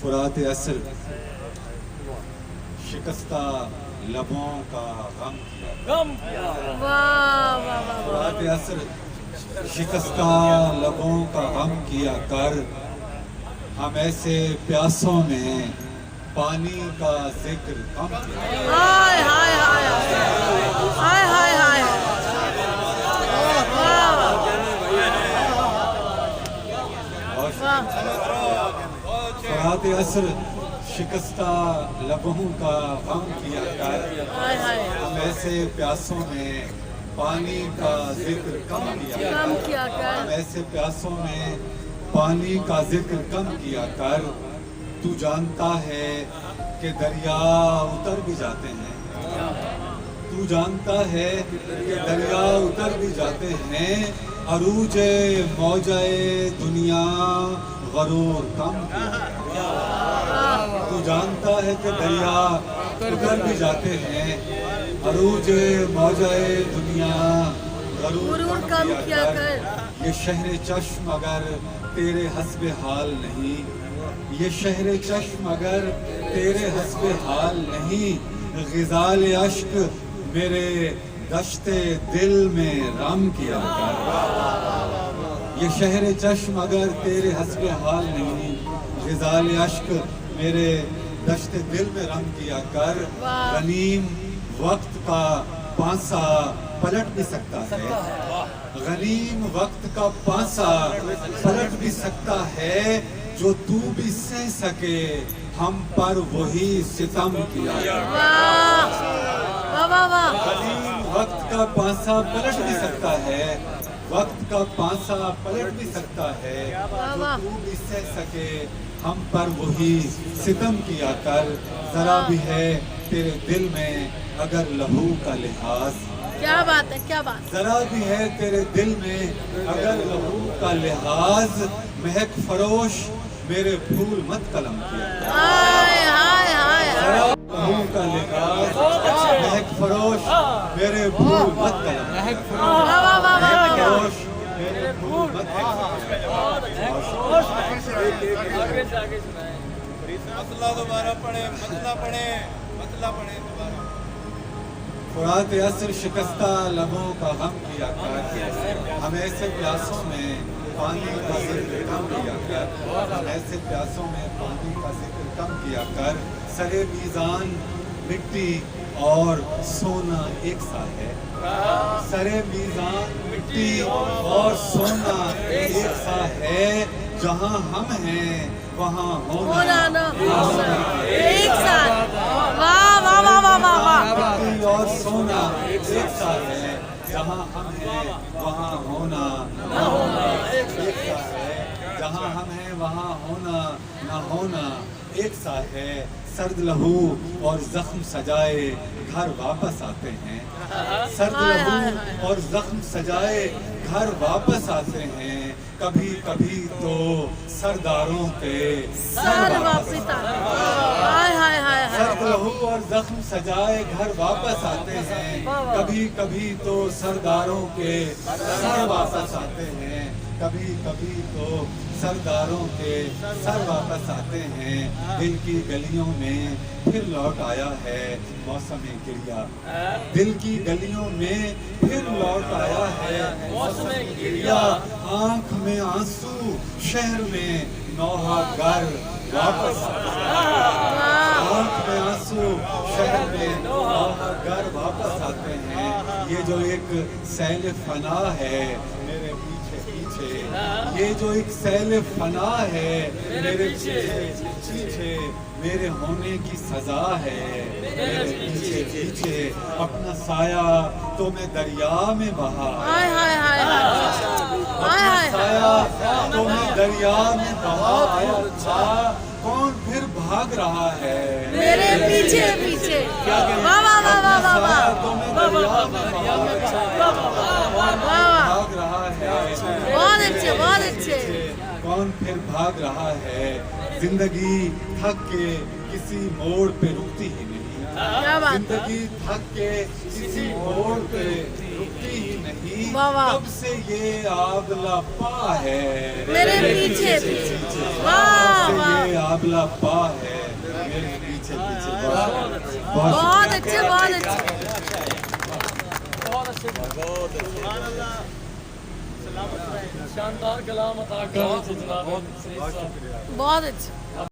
فرات عصر شکستہ لبوں کا غم کیا، فرات عصر شکستہ لبوں کا غم کیا کر، ہم ایسے پیاسوں میں پانی کا ذکر کم کیا۔ ہائے ہائے ہائے ہائے ہائے ہائے فرات عصر شکستہ لبوں کا غم کیا کر، ہم ایسے پیاسوں میں پانی کا ذکر کم کیا کر، ہم ایسے پیاسوں میں پانی کا ذکر کم کیا کر۔ تو جانتا ہے کہ دریا اتر بھی جاتے ہیں، تو جانتا ہے کہ دریا اتر بھی جاتے ہیں، عروج موجہ دنیا غرور کم کیا۔ تو جانتا ہے کہ دریا اتر بھی جاتے ہیں، عروج موجہ دنیا غرور کم کیا کر۔ یہ شہر چشم اگر تیرے حسب حال نہیں، یہ شہر چشم اگر تیرے حسب حال نہیں، غزال اشک میرے دشت دل میں رم کیا کر۔ یہ شہر چشم اگر تیرے حسب حال نہیں، غزال اشک میرے دشت دل میں رم کیا کر۔ غنیم وقت کا پانسا پلٹ بھی سکتا ہے، غنیم وقت کا پانسا پلٹ بھی سکتا ہے، جو تو بھی سہ سکے ہم پر وہی ستم کیا۔ غنیم وقت کا پانسا پلٹ بھی سکتا ہے، وقت کا پانسا پلٹ بھی سکتا ہے، جو تو بھی سہ سکے ہم پر وہی ستم کیا کر۔ ذرا بھی ہے تیرے دل میں اگر لہو کا لحاظ، کیا بات ہے، کیا بات، ذرا بھی ہے تیرے دل میں اگر لہو کا لحاظ، مہک فروش میرے پھول مت قلم کیا۔ ہائے ہائے ہائے ذرا لہو کا لحاظ، مہک فروش میرے پھول مت قلم کیا، مہک فروش میرے پھول مت قلم کیا۔ مسئلہ دوبارہ پڑھیں، مسئلہ پڑھیں، مسئلہ پڑھیں دوبارہ۔ فرات عصر شکستہ لبوں کا غم کیا کر، ہم ایسے پیاسوں میں پانی کا ذکر کم کیا کر، ہم ایسے پیاسوں میں پانی کا ذکر کم کیا کر۔ سرے میزان مٹی اور سونا ایک سا ہے، سرے میزان مٹی اور سونا ایک سا ہے، جہاں ہم ہیں وہاں ہونا ایک ساتھ، واہ واہ واہ واہ واہ، مٹی اور سونا ایک سا ہے، جہاں ہم ہیں وہاں ہونا نہ ہونا ایک سا ہے، جہاں ہم ہیں وہاں ہونا نہ ہونا ایک سا ہے۔ سرد لہو اور زخم سجائے گھر واپس آتے ہیں، سرد لہو اور زخم سجائے گھر واپس آتے ہیں، کبھی کبھی تو سرداروں پہ سر واپس آتے ہیں۔ سرد لہو اور زخم سجائے گھر واپس آتے ہیں، کبھی کبھی تو سرداروں کے سر واپس آتے ہیں، کبھی کبھی تو سرداروں کے سر واپس آتے ہیں۔ دل کی گلیوں میں پھر لوٹ آیا ہے موسم گریا، دل کی گلیوں میں پھر لوٹ آیا ہے موسم گریا، آنکھ میں آنسو شہر میں نوحہ گر واپس آتے ہیں، آنکھ میں آنسو شہر میں نوحہ گر واپس آتے ہیں۔ یہ جو ایک سیل فنا ہے میرے پیچھے پیچھے، یہ جو ایک سیل فنا ہے میرے پیچھے پیچھے، میرے ہونے کی سزا ہے میرے پیچھے پیچھے، اپنا سایہ تو میں دریا میں بہا، اپنا سایہ تو میں دریا میں بہایا تھا، کون پھر بھاگ رہا ہے میرے پیچھے پیچھے، واہ واہ واہ واہ واہ، تو میں دریا میں بھاگ رہا ہے، بہت اچھے بہت اچھے، کون پھر بھاگ رہا ہے۔ زندگی تھک کے کسی موڑ پہ رکتی ہی نہیں، کیا بات، زندگی تھک کے کسی موڑ پہ رکتی ہی نہیں، واہ واہ، کب سے یہ آگ لپا ہے میرے پیچھے پیچھے، واہ کب سے واہ، یہ آگ قبلہ پا ہے میرے پیچھے پیچھے بہت اچھے بہت اچھے شاندار کلام عطا کرنے سے جناب بہت اچھے